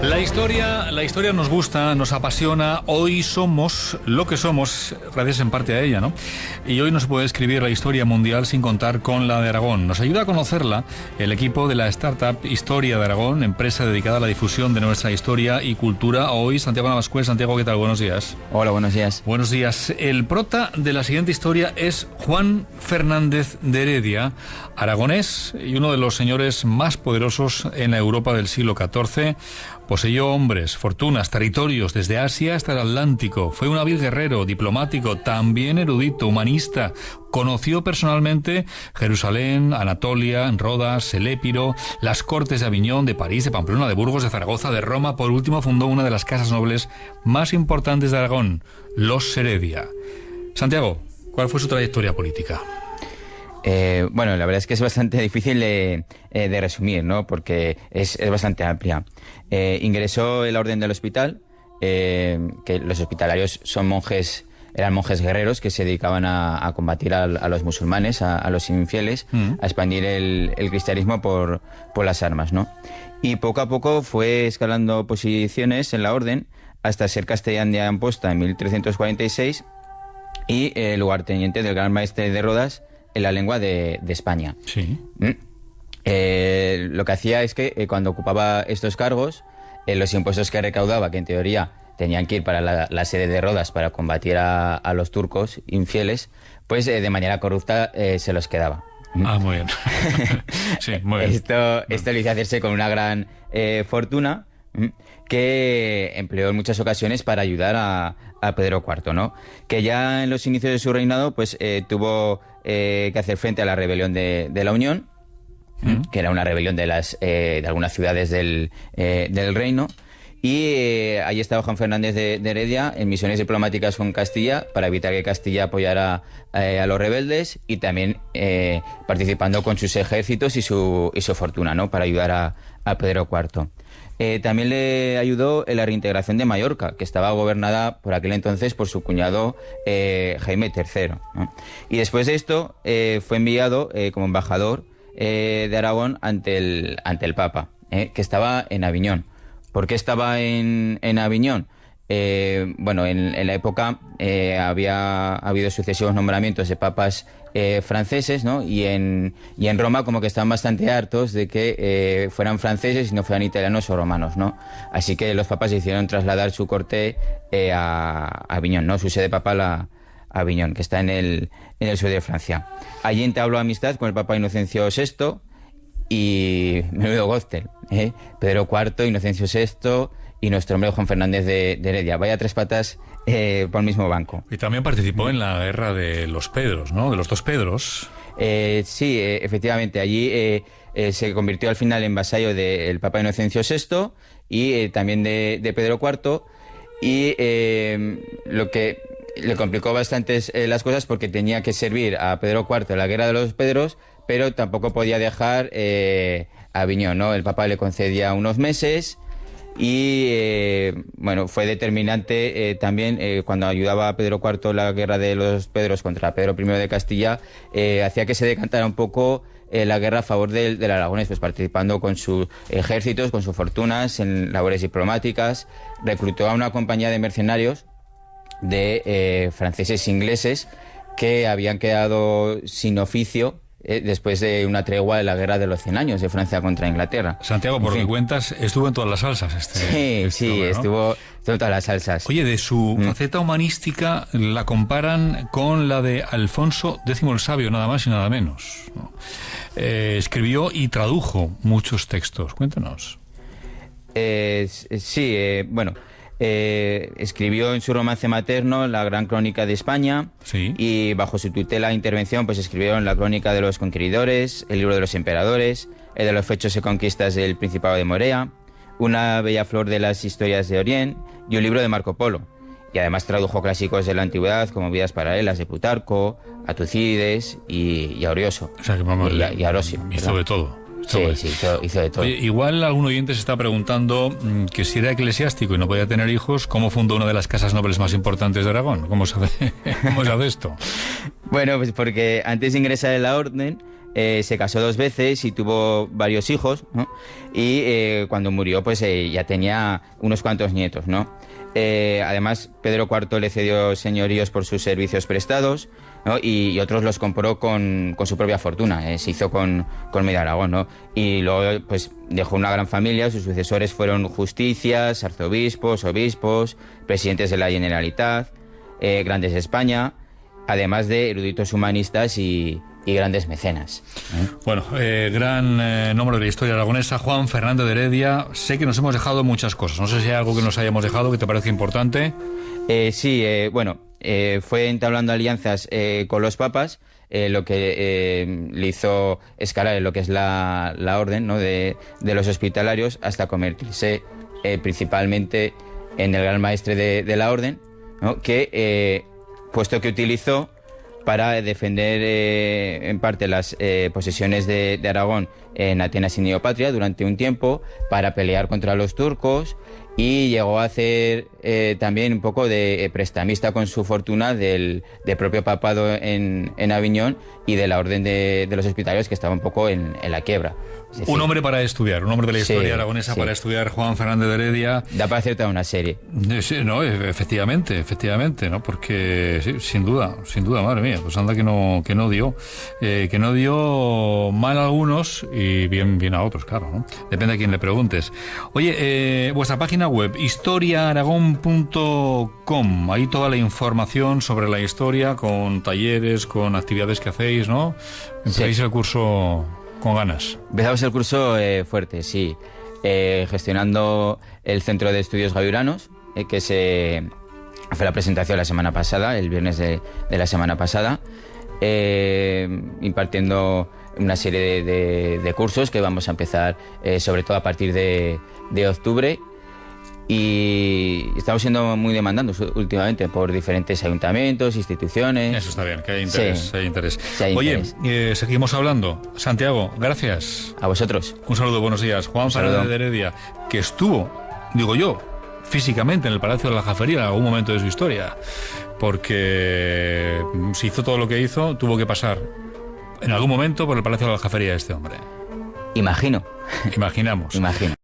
La historia nos gusta, nos apasiona. Hoy somos lo que somos, gracias en parte a ella, ¿no? Y hoy no se puede escribir la historia mundial sin contar con la de Aragón. Nos ayuda a conocerla el equipo de la startup Historia de Aragón, empresa dedicada a la difusión de nuestra historia y cultura. Hoy, Santiago Navascués. Santiago, ¿qué tal? Buenos días. Hola, buenos días. Buenos días. El prota de la siguiente historia es Juan Fernández de Heredia, aragonés y uno de los señores más poderosos en la Europa del siglo XIV. Poseyó hombres, fortunas, territorios desde Asia hasta el Atlántico. Fue un hábil guerrero, diplomático, también erudito, humanista. Conoció personalmente Jerusalén, Anatolia, Rodas, el Épiro, las cortes de Aviñón, de París, de Pamplona, de Burgos, de Zaragoza, de Roma. Por último, fundó una de las casas nobles más importantes de Aragón, los Heredia. Santiago, ¿cuál fue su trayectoria política? Bueno, la verdad es que es bastante difícil de resumir, ¿no? Porque es bastante amplia. Ingresó en la Orden del Hospital, que los hospitalarios eran monjes guerreros que se dedicaban a combatir a los musulmanes, a los infieles, a expandir el cristianismo por las armas, ¿no? Y poco a poco fue escalando posiciones en la Orden hasta ser capellán de Amposta en 1346 y lugarteniente del Gran Maestre de Rodas en la lengua de España. Sí. Lo que hacía es que cuando ocupaba estos cargos, los impuestos que recaudaba, que en teoría tenían que ir para la sede de Rodas para combatir a los turcos infieles, pues de manera corrupta se los quedaba. Ah, muy bien. Sí, muy bien. Esto le hizo hacerse con una gran fortuna que empleó en muchas ocasiones para ayudar a Pedro IV, ¿no? Que ya en los inicios de su reinado pues tuvo que hacer frente a la rebelión de la Unión, que era una rebelión de algunas ciudades del reino, y ahí estaba Juan Fernández de Heredia en misiones diplomáticas con Castilla para evitar que Castilla apoyara a los rebeldes, y también participando con sus ejércitos y su fortuna, ¿no? Para ayudar a Pedro IV. También le ayudó en la reintegración de Mallorca, que estaba gobernada por aquel entonces por su cuñado Jaime III, ¿no? Y después de esto fue enviado como embajador de Aragón ante el Papa, que estaba en Aviñón. ¿Por qué estaba en Aviñón? Bueno, en la época había habido sucesivos nombramientos de papas franceses, ¿no? Y en Roma como que estaban bastante hartos de que fueran franceses y no fueran italianos o romanos, ¿no? Así que los papas hicieron trasladar su corte a Aviñón, ¿no? Su sede papal a Aviñón, que está en el sur de Francia. Allí entabló amistad con el Papa Inocencio VI y menudo góster, Pedro IV, Inocencio VI y nuestro hombre Juan Fernández de Heredia. Vaya tres patas por el mismo banco. Y también participó en la guerra de los Pedros, ¿no? De los dos Pedros. Sí, efectivamente. Allí se convirtió al final en vasallo del Papa Inocencio VI y también de Pedro IV. Y lo que le complicó bastante las cosas, porque tenía que servir a Pedro IV en la guerra de los Pedros, pero tampoco podía dejar Aviñón, ¿no? El Papa le concedía unos meses. Y bueno, fue determinante también cuando ayudaba a Pedro IV en la guerra de los Pedros contra Pedro I de Castilla, hacía que se decantara un poco la guerra a favor del Aragonés, pues participando con sus ejércitos, con sus fortunas en labores diplomáticas. Reclutó a una compañía de mercenarios de franceses e ingleses que habían quedado sin oficio después de una tregua de la guerra de los 100 años de Francia contra Inglaterra. Santiago, por lo que cuentas, estuvo en todas las salsas. Sí, hombre, ¿no? estuvo en todas las salsas. Oye, de su faceta humanística la comparan con la de Alfonso X el Sabio, nada más y nada menos, ¿no? Escribió y tradujo muchos textos. Cuéntanos. Bueno... escribió en su romance materno la Gran Crónica de España, sí. Y bajo su tutela e intervención pues escribieron la Crónica de los Conquistadores, el Libro de los Emperadores, el de los Fechos y Conquistas del Principado de Morea, una bella flor de las historias de Oriente y un libro de Marco Polo. Y además tradujo clásicos de la antigüedad como Vidas Paralelas de Plutarco, a Tucídides y a Orioso. O sea, que vamos, y a Orosio. Hizo de todo. Sí, hizo de todo. Oye, igual algún oyente se está preguntando que si era eclesiástico y no podía tener hijos, ¿cómo fundó una de las casas nobles más importantes de Aragón? ¿Cómo sabe esto? Bueno, pues porque antes de ingresar en la orden se casó 2 veces y tuvo varios hijos, ¿no? Y cuando murió, pues ya tenía unos cuantos nietos, ¿no? Además, Pedro IV le cedió señoríos por sus servicios prestados, ¿no? Y otros los compró con su propia fortuna, se hizo con medio Aragón, ¿no? Y luego pues dejó una gran familia, sus sucesores fueron justicias, arzobispos, obispos, presidentes de la Generalitat, grandes de España, además de eruditos humanistas y grandes mecenas. Bueno, gran nombre de la historia aragonesa, Juan Fernández de Heredia. Sé que nos hemos dejado muchas cosas, no sé si hay algo que nos hayamos dejado que te parece importante. Sí, fue entablando alianzas con los papas, lo que le hizo escalar en lo que es la orden, ¿no? de los hospitalarios, hasta convertirse principalmente en el gran maestre de la orden, ¿no? Puesto que utilizó para defender en parte las posesiones de Aragón en Atenas y Neopatria durante un tiempo, para pelear contra los turcos, y llegó a hacer también un poco de prestamista con su fortuna del propio papado en Aviñón y de la orden de los hospitalarios, que estaba un poco en la quiebra. Es decir, un hombre para estudiar, un hombre de la historia aragonesa para estudiar, Juan Fernández de Heredia. Da para hacer toda una serie. Sí, no, efectivamente, ¿no? Porque sí, sin duda, madre mía, pues anda que no dio mal a algunos y bien a otros, claro, ¿no? Depende a quién le preguntes. Oye, vuestra página web, historiaaragón.com, ahí toda la información sobre la historia, con talleres, con actividades que hacéis, ¿no? Empezáis el curso con ganas. Empezamos el curso fuerte, sí. Gestionando el Centro de Estudios Gaviuranos, que fue la presentación la semana pasada, el viernes de la semana pasada, impartiendo una serie de cursos que vamos a empezar sobre todo a partir de octubre. Y estamos siendo muy demandados últimamente por diferentes ayuntamientos, instituciones. Eso está bien, que hay interés. Sí, hay interés. Sí, hay interés. Oye, seguimos hablando. Santiago, gracias. A vosotros. Un saludo, buenos días. Juan Fernández de Heredia, que estuvo, digo yo, físicamente en el Palacio de la Aljafería en algún momento de su historia, porque si hizo todo lo que hizo, tuvo que pasar en algún momento por el Palacio de la Aljafería este hombre. Imagino. Imaginamos. Imagino.